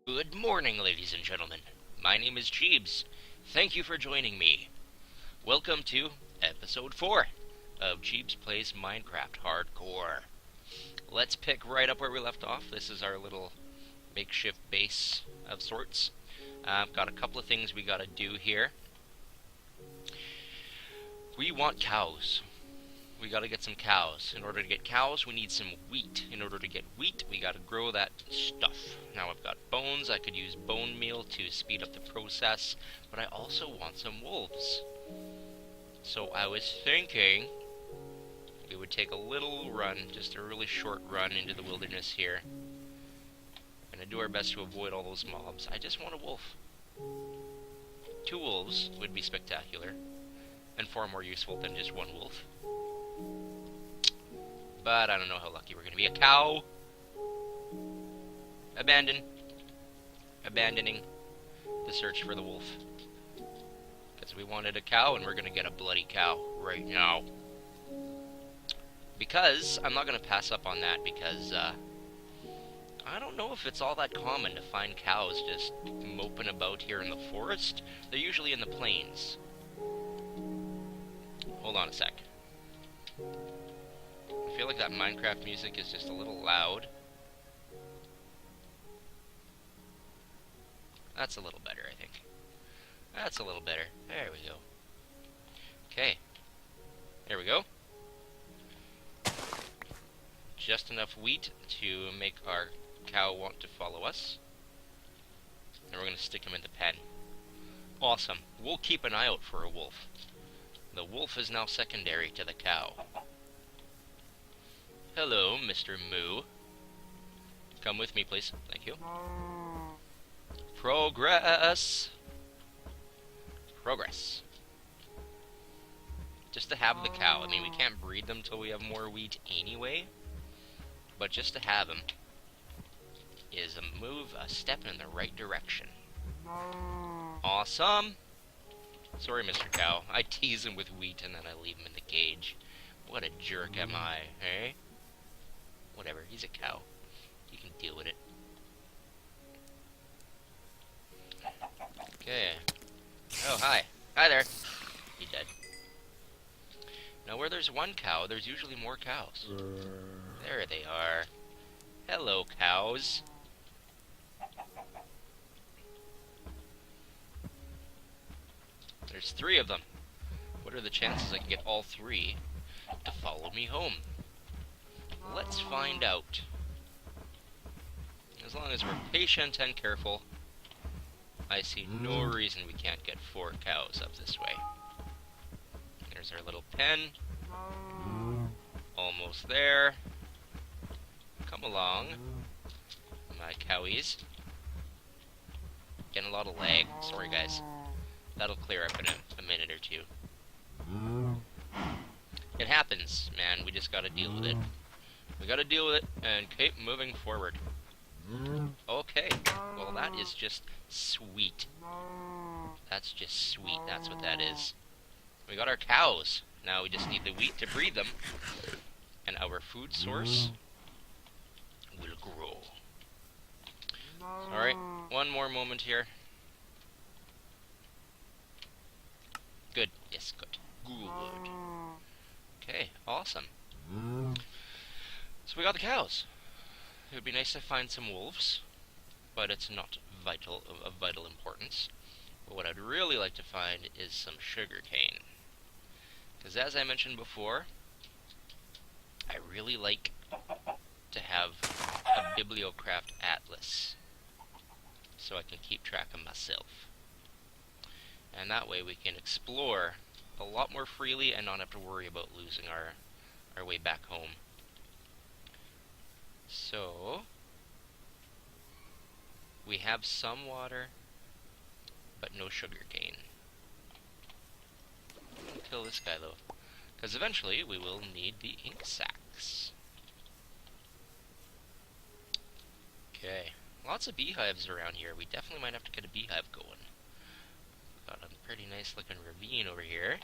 Good morning, ladies and gentlemen. My name is Jeebz. Thank you for joining me. Welcome to episode 4 of Jeebz Plays Minecraft Hardcore. Let's pick right up where we left off. This is our little makeshift base of sorts. I've got a couple of things we gotta do here. We want cows. We gotta get some cows. In order to get cows, we need some wheat. In order to get wheat, we gotta grow that stuff. Now I've got bones. I could use bone meal to speed up the process, but I also want some wolves. So I was thinking we would take a little run, just a really short run into the wilderness here. Gonna do our best to avoid all those mobs. I just want a wolf. 2 wolves would be spectacular, and far more useful than just 1 wolf. But I don't know how lucky we're going to be. A cow! Abandoning the search for the wolf. Because we wanted a cow, and we're going to get a bloody cow right now. Because I'm not going to pass up on that, because I don't know if it's all that common to find cows just moping about here in the forest. They're usually in the plains. Hold on a sec. I feel like that Minecraft music is just a little loud. That's a little better, I think. That's a little better. There we go. Okay. There we go. Just enough wheat to make our cow want to follow us. And we're going to stick him in the pen. Awesome. We'll keep an eye out for a wolf. The wolf is now secondary to the cow. Hello, Mr. Moo. Come with me, please. Thank you. Progress! Progress. Just to have the cow. I mean, we can't breed them till we have more wheat anyway. But just to have them is a step in the right direction. Awesome! Sorry, Mr. Cow. I tease him with wheat and then I leave him in the cage. What a jerk am I, eh? Whatever, he's a cow. You can deal with it. Okay. Oh, hi. Hi there. He dead. Now, where there's 1 cow, there's usually more cows. There they are. Hello, cows. There's 3 of them. What are the chances I can get all 3 to follow me home? Let's find out. As long as we're patient and careful, I see no reason we can't get 4 cows up this way. There's our little pen. Almost there. Come along, my cowies. Getting a lot of lag. Sorry, guys. That'll clear up in a minute or 2. It happens, man. We just gotta deal with it. We gotta deal with it and keep moving forward. Okay. Well, that is just sweet. That's just sweet. That's what that is. We got our cows. Now we just need the wheat to breed them. And our food source will grow. Alright. One more moment here. Good. Yes, good. Good. Okay, awesome. So we got the cows. It would be nice to find some wolves, but it's not of vital importance. But what I'd really like to find is some sugar cane. Because as I mentioned before, I really like to have a Bibliocraft atlas so I can keep track of myself. And that way we can explore a lot more freely and not have to worry about losing our way back home. So, we have some water, but no sugar cane. I'm gonna kill this guy though, because eventually we will need the ink sacs. Okay, lots of beehives around here. We definitely might have to get a beehive going. Got a pretty nice looking ravine over here.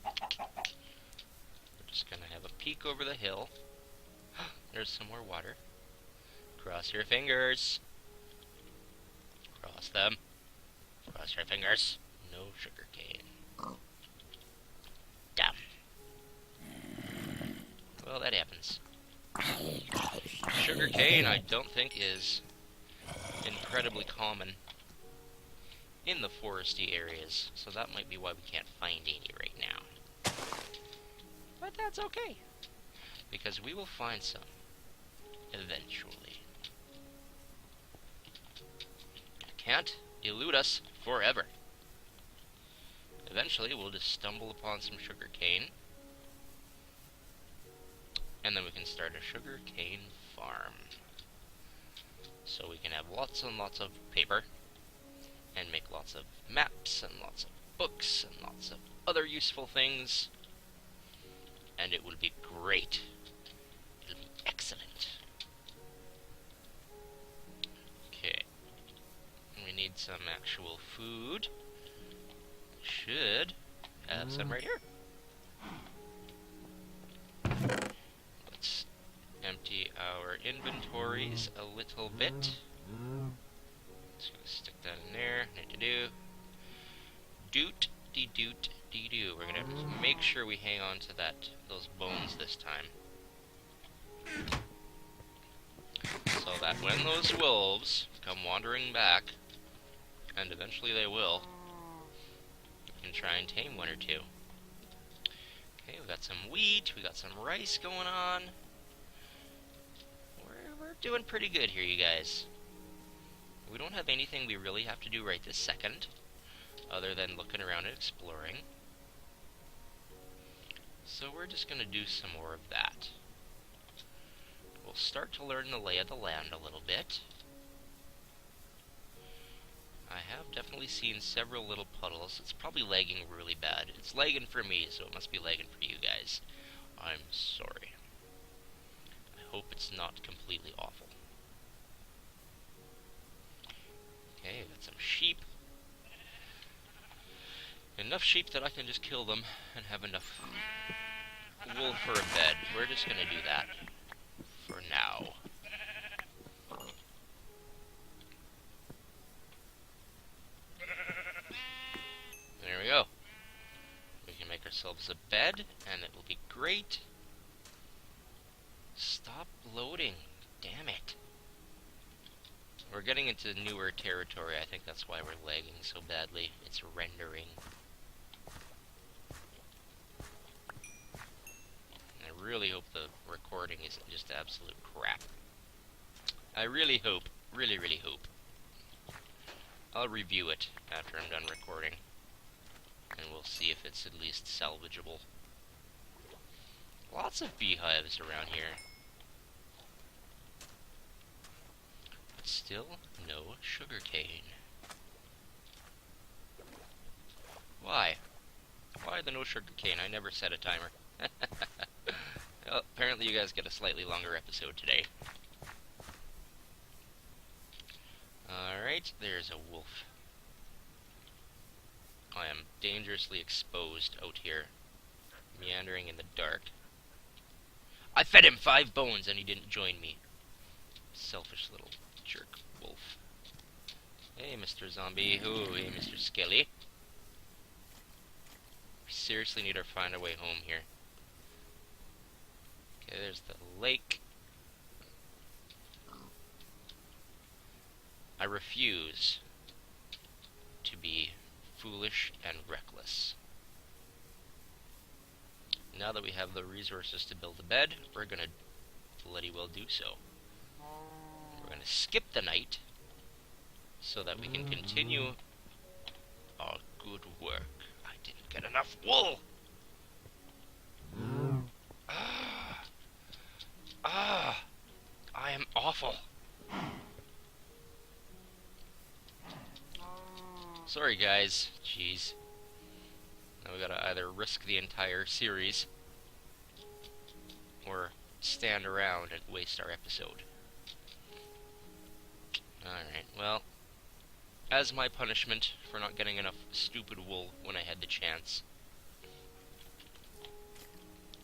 We're just gonna have a peek over the hill. There's some more water. Cross your fingers. Cross them. Cross your fingers. No sugarcane. Damn. Well, that happens. Sugarcane, I don't think, is incredibly common in the foresty areas, so that might be why we can't find any right now. But that's okay, because we will find some eventually. You can't elude us forever. Eventually, we'll just stumble upon some sugarcane, and then we can start a sugarcane farm. So we can have lots and lots of paper, and make lots of maps, and lots of books, and lots of other useful things, and it will be great. It'll be excellent. Okay. We need some actual food. Should have some right here. Let's empty our inventories a little bit. Just gonna stick that in there. Doot-de-doot-de-doo. We're gonna make sure we hang on to those bones this time, so that when those wolves come wandering back, and eventually they will, we can try and tame one or two. Okay, we got some wheat, we got some rice going on. We're doing pretty good here, you guys. We don't have anything we really have to do right this second, other than looking around and exploring. So we're just going to do some more of that. We'll start to learn the lay of the land a little bit. I have definitely seen several little puddles. It's probably lagging really bad. It's lagging for me, so it must be lagging for you guys. I'm sorry. I hope it's not completely awful. Okay, got some sheep. Enough sheep that I can just kill them and have enough wool for a bed. We're just gonna do that for now. There we go. We can make ourselves a bed, and it will be great. Stop loading. Damn it. We're getting into newer territory. I think that's why we're lagging so badly. It's rendering. I really hope the recording isn't just absolute crap. I really hope, really hope. I'll review it after I'm done recording, and we'll see if it's at least salvageable. Lots of beehives around here. But still no sugarcane. Why? Why the no sugarcane? I never set a timer. Well, apparently you guys get a slightly longer episode today. Alright, there's a wolf. I am dangerously exposed out here, meandering in the dark. I fed him 5 bones and he didn't join me. Selfish little jerk wolf. Hey, Mr. Zombie. Oh, hey, Mr. Skelly. We seriously need to find a way home here. Okay, there's the lake. I refuse to be foolish and reckless. Now that we have the resources to build a bed, we're gonna bloody well do so. We're gonna skip the night so that we can continue our good work. I didn't get enough wool! I am awful. Sorry guys, jeez. Now we gotta either risk the entire series or stand around and waste our episode. Alright, well, as my punishment for not getting enough stupid wool when I had the chance,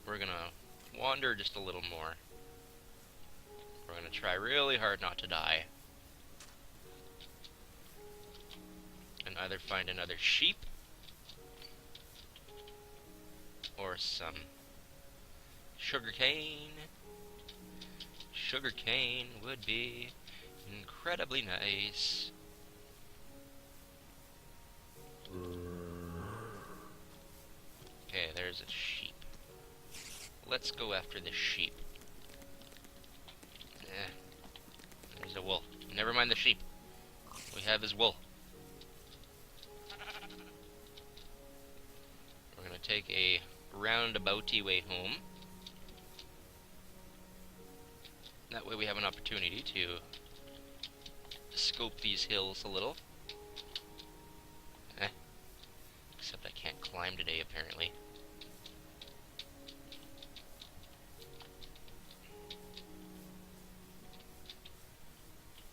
we're gonna wander just a little more We're gonna try really hard not to die. And either find another sheep or some sugarcane. Sugarcane would be incredibly nice. Okay, there's a sheep. Let's go after the sheep. There's a wolf. Never mind the sheep. We have his wool. We're gonna take a roundabouty way home. That way we have an opportunity to scope these hills a little. Except I can't climb today, apparently.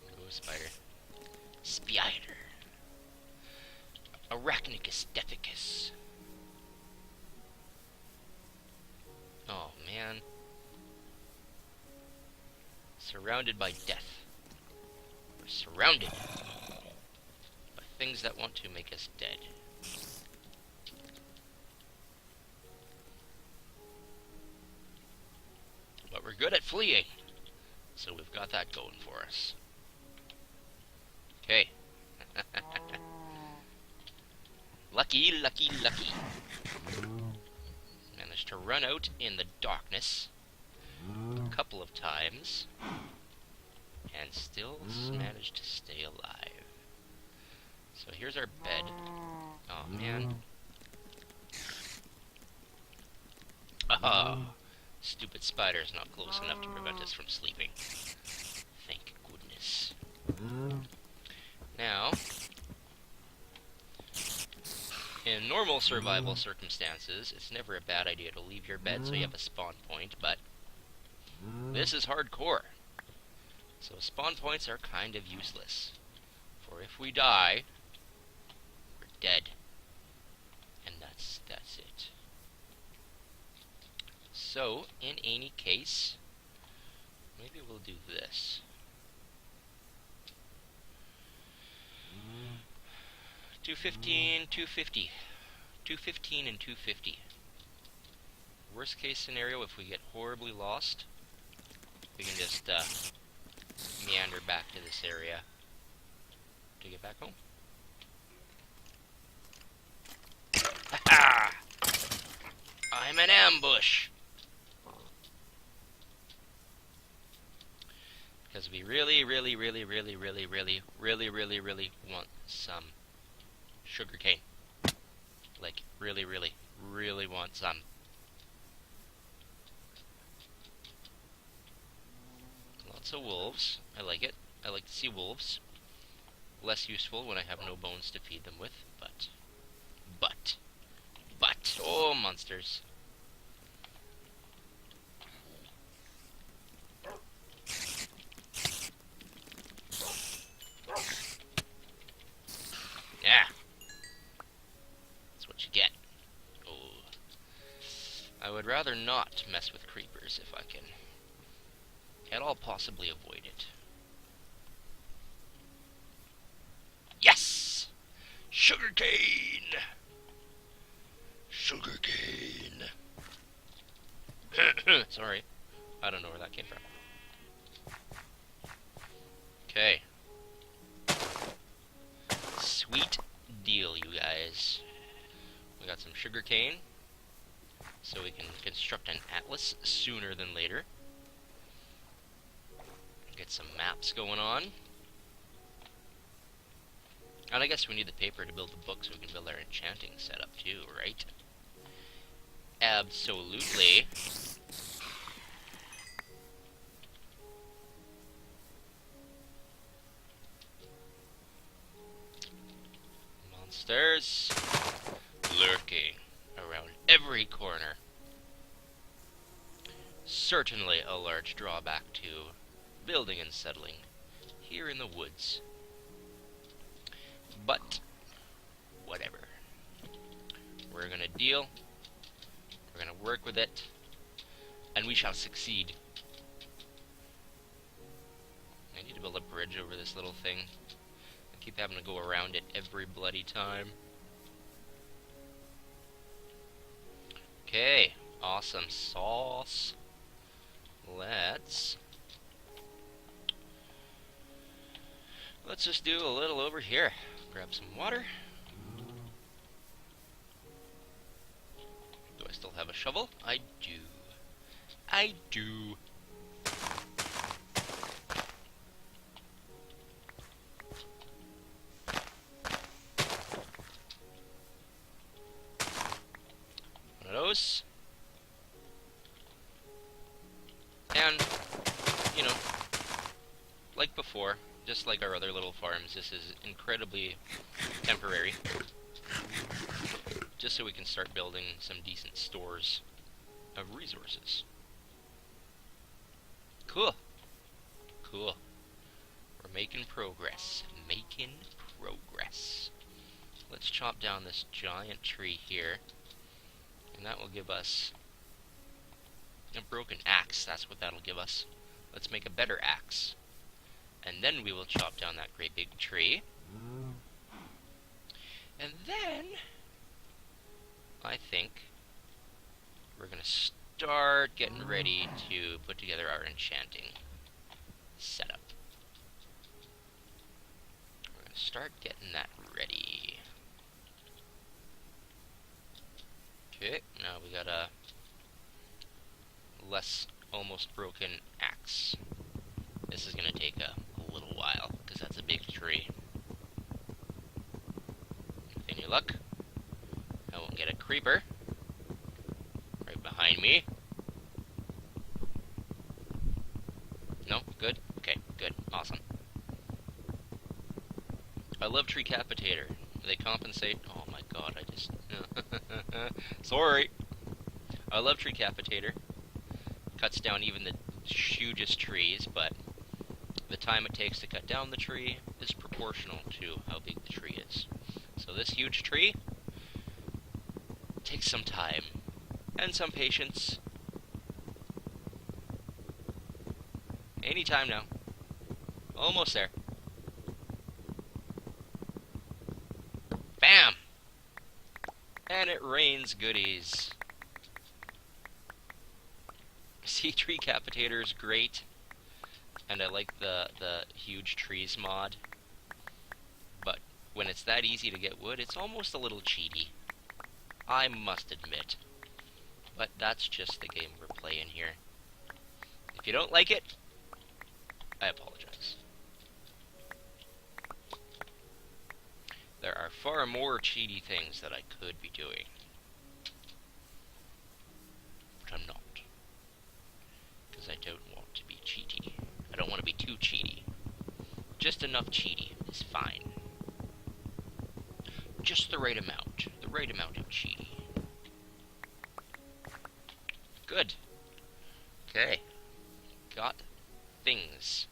Go, spider. Spider. Arachnicus deficus. Oh, man. Surrounded by death. We're surrounded by things that want to make us dead. But we're good at fleeing, so we've got that going for us. Okay. Lucky, lucky, lucky. Managed to run out in the darkness a couple of times, and still managed to stay alive. So here's our bed. Oh, man. Oh, stupid spider's not close enough to prevent us from sleeping. Thank goodness. Now, in normal survival circumstances, it's never a bad idea to leave your bed so you have a spawn point, but this is hardcore. So spawn points are kind of useless. For if we die, we're dead. And that's it. So, in any case, maybe we'll do this. 215, 250. 215 and 250. Worst case scenario, if we get horribly lost, we can just meander back to this area to get back home. Ha-ha! I'm an ambush! Because we really want some sugarcane. Like, really want some. Lots of wolves. I like it. I like to see wolves. Less useful when I have no bones to feed them with, but, oh, monsters. Yeah. That's what you get. Oh. I would rather not mess with creepers if I can at all possibly avoid it. Yes! Sugarcane! Sugarcane! Sorry. I don't know where that came from. Okay. Sweet deal, you guys. We got some sugarcane, so we can construct an atlas sooner than later. Get some maps going on. And I guess we need the paper to build the book so we can build our enchanting setup too, right? Absolutely. Monsters lurking around every corner. Certainly a large drawback to building and settling here in the woods. But whatever. We're gonna deal. We're gonna work with it. And we shall succeed. build a bridge over this little thing. I keep having to go around it every bloody time. Okay, awesome sauce. Let's just do a little over here. Grab some water. Do I still have a shovel? I do. I do. One of those. And, you know, like before, just like our other little farms, this is incredibly temporary. Just so we can start building some decent stores of resources. Cool. Cool. We're making progress. Making progress. Let's chop down this giant tree here. And that will give us a broken axe. That's what that'll give us. Let's make a better axe. And then we will chop down that great big tree. And then I think we're going to start getting ready to put together our enchanting setup. We're going to start getting that ready. Okay, now we got a less almost broken axe. This is going to take a little while, because that's a big tree. With any luck, I won't get a creeper right behind me. No? Good? Okay, good. Awesome. I love Tree Capitator. They compensate. Oh my god, I just... Sorry! I love Tree Capitator. Cuts down even the hugest trees, but the time it takes to cut down the tree is proportional to how big the tree is. So this huge tree takes some time and some patience. Any time now. Almost there. Bam! And it rains goodies. See, Tree Capitator is great. And I like the huge trees mod. But when it's that easy to get wood, it's almost a little cheaty. I must admit. But that's just the game we're playing here. If you don't like it, I apologize. There are far more cheaty things that I could be doing. But I'm not. Because I don't want to be cheaty. I don't want to be too cheaty. Just enough cheaty is fine. Just the right amount. The right amount of cheaty. Good. Okay. Got things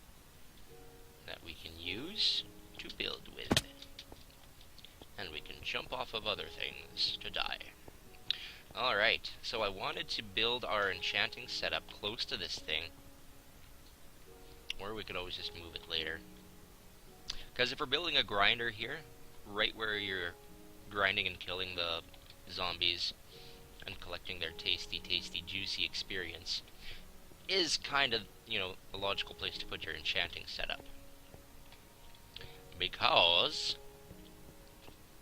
that we can use to build with. And we can jump off of other things to die. Alright, so I wanted to build our enchanting setup close to this thing. Or we could always just move it later. Because if we're building a grinder here, right where you're grinding and killing the zombies and collecting their tasty, tasty, juicy experience, is kind of, you know, a logical place to put your enchanting setup. Because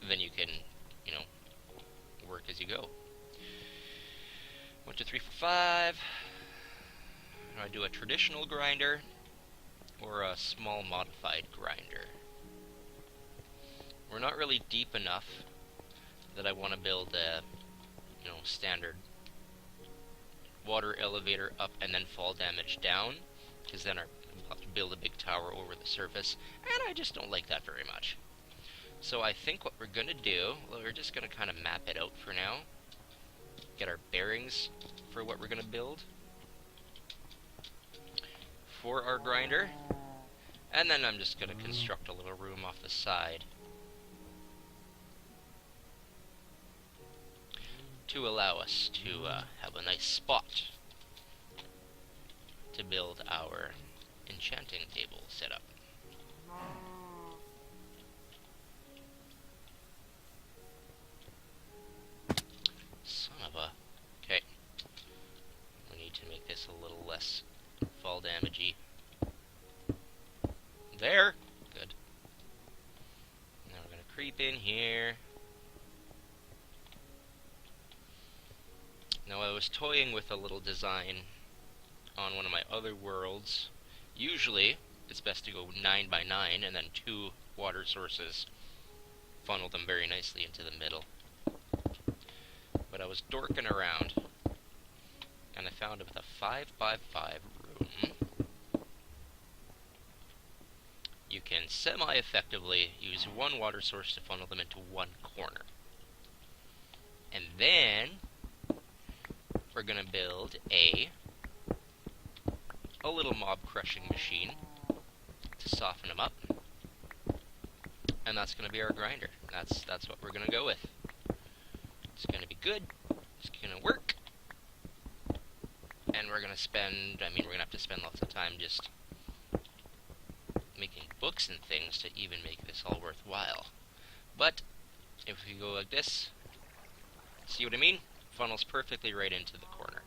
then you can, you know, work as you go. 1, 2, 3, 4, 5. Do I do a traditional grinder or a small modified grinder? We're not really deep enough that I want to build a, you know, standard water elevator up and then fall damage down, because then we'll have to build a big tower over the surface, and I just don't like that very much. So I think what we're going to do, well, we're just going to kind of map it out for now, get our bearings for what we're going to build for our grinder, and then I'm just going to construct a little room off the side to allow us to have a nice spot to build our enchanting table setup. Son of a... Okay. We need to make this a little less fall damagey. There! Good. Now we're gonna creep in here. Now I was toying with a little design on one of my other worlds. Usually, it's best to go 9 by 9 and then 2 water sources. Funnel them very nicely into the middle. But I was dorking around, and I found with a 5 by 5 room, you can semi-effectively use 1 water source to funnel them into 1 corner. And then we're going to build a little mob crushing machine to soften them up. And that's going to be our grinder. That's what we're going to go with. It's going to be good. It's going to work. And we're going to spend, we're going to have to spend lots of time just making books and things to even make this all worthwhile. But if we go like this, see what I mean? Funnels perfectly right into the corner.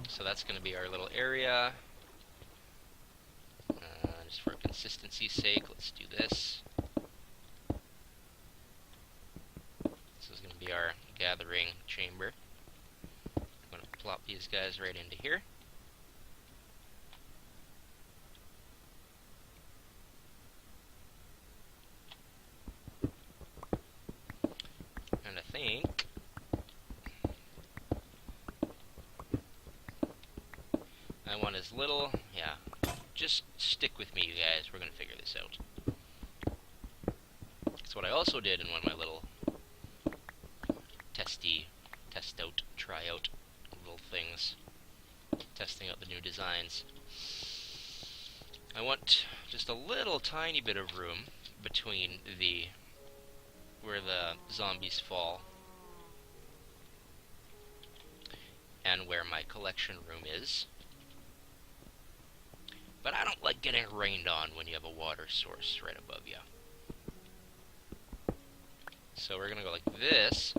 So that's going to be our little area. Just for consistency's sake, let's do this. This is going to be our gathering chamber. I'm going to plop these guys right into here. And I think I want as little, just stick with me, you guys. We're going to figure this out. That's what I also did in one of my little try out little things. Testing out the new designs. I want just a little tiny bit of room between where the zombies fall and where my collection room is. But I don't like getting rained on when you have a water source right above you. So we're gonna go like this.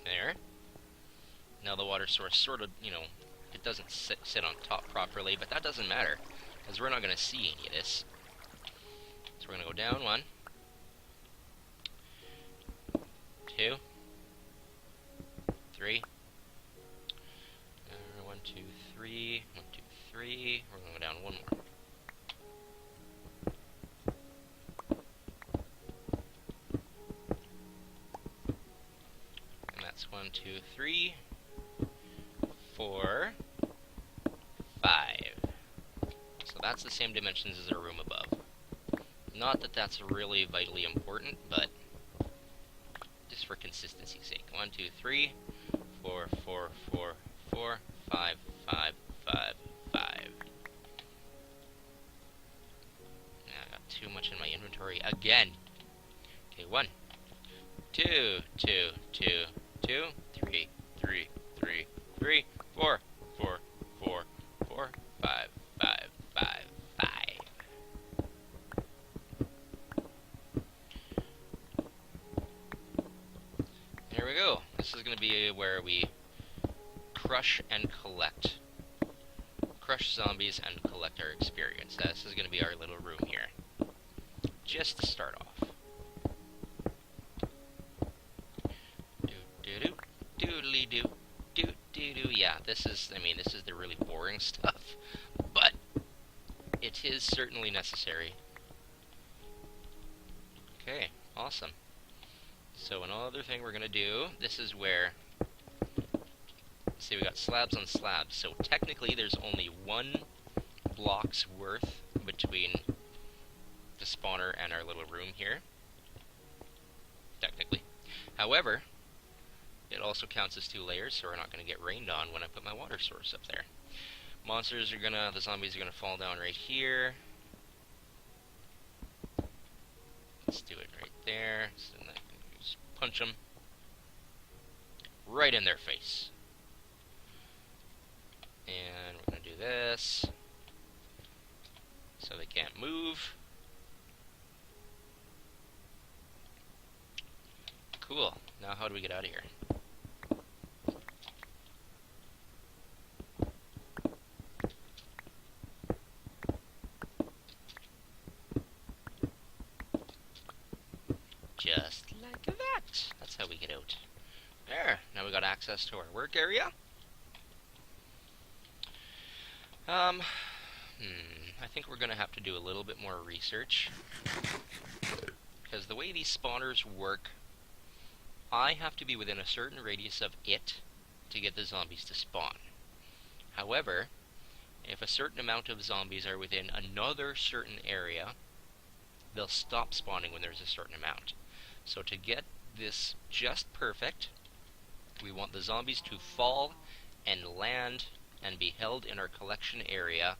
There. Now the water source sort of, it doesn't sit on top properly, but that doesn't matter, because we're not gonna see any of this. So we're gonna go down 1, 2, 3. 1, 2, 3. 1, 2, 3. We're going to go down 1 more. And that's 1, 2, 3, 4, 5. So that's the same dimensions as our room above. Not that that's really vitally important, but just for consistency's sake. 1, 2, 3, 4, 4, 4, 4, 5, 5, 5, 5. Now I got too much in my inventory again. Okay, 1, 2, 2, 2, 2, 3, 3, 3, 3, 4, 4, 4, 4, 5, 5, 5, 5. There we go. This is going to be where we crush and collect. Crush zombies and collect our experience. This is going to be our little room here. Just to start off. Do-do-do, doodly-doo, do-do-do. Yeah, this is the really boring stuff. But it is certainly necessary. Okay, awesome. So another thing we're going to do, this is where, see, we got slabs on slabs, so technically there's only 1 block's worth between the spawner and our little room here, technically. However, it also counts as 2 layers, so we're not going to get rained on when I put my water source up there. The zombies are going to fall down right here. Let's do it right there, so then I can just punch them. right in their face. And we're going to do this so they can't move. Cool. Now how do we get out of here? Just like that. That's how we get out. There. Now we got access to our work area. I think we're going to have to do a little bit more research. Because the way these spawners work, I have to be within a certain radius of it to get the zombies to spawn. However, if a certain amount of zombies are within another certain area, they'll stop spawning when there's a certain amount. So to get this just perfect, we want the zombies to fall and land and be held in our collection area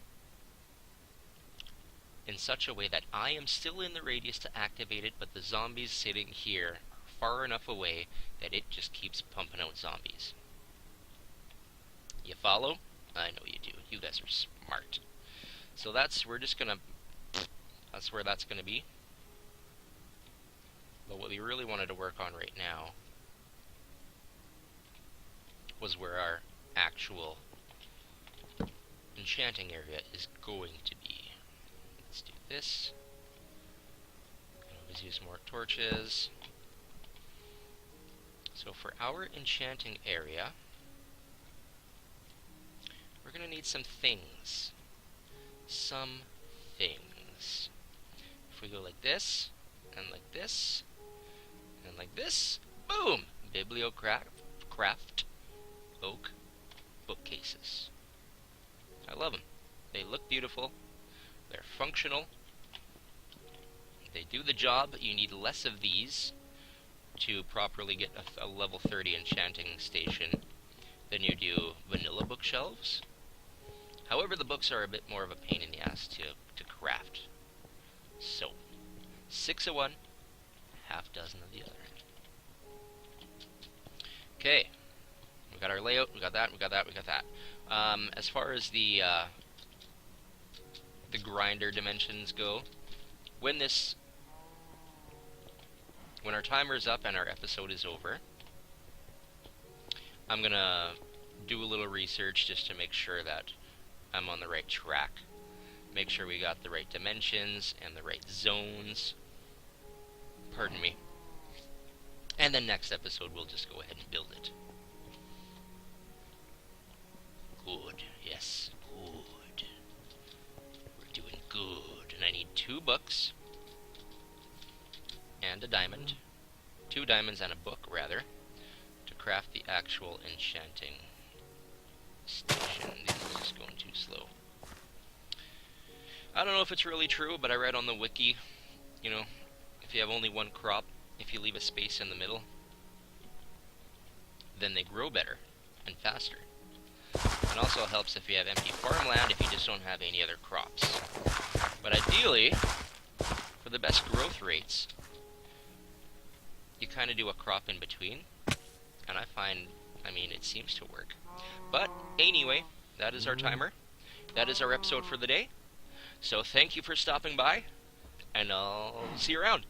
in such a way that I am still in the radius to activate it, but the zombies sitting here are far enough away that it just keeps pumping out zombies. You follow? I know you do. You guys are smart. So that's where that's gonna be. But what we really wanted to work on right now was where our actual enchanting area is going to be. Let's do this. Always use more torches. So for our enchanting area, we're going to need some things. Some things. If we go like this, and like this, and like this, boom! Bibliocraft oak bookcases. I love them. They look beautiful. They're functional. They do the job. You need less of these to properly get a level 30 enchanting station than you do vanilla bookshelves. However, the books are a bit more of a pain in the ass to craft. So, 6 of one, half dozen of the other. Okay, we got our layout, we got that, we got that, we got that. As far as the grinder dimensions go, when our timer is up and our episode is over, I'm gonna do a little research just to make sure that I'm on the right track. Make sure we got the right dimensions and the right zones. Pardon me. And then next episode we'll just go ahead and build it. Good. Yes, good. We're doing good. And I need 2 books and a diamond. 2 diamonds and a book, rather, to craft the actual enchanting station. This is just going too slow. I don't know if it's really true, but I read on the wiki, you know, if you have only 1 crop, if you leave a space in the middle, then they grow better and faster. It also helps if you have empty farmland if you just don't have any other crops. But ideally, for the best growth rates, you kind of do a crop in between, and I mean, it seems to work. But anyway, that is our timer. That is our episode for the day. So thank you for stopping by, and I'll see you around.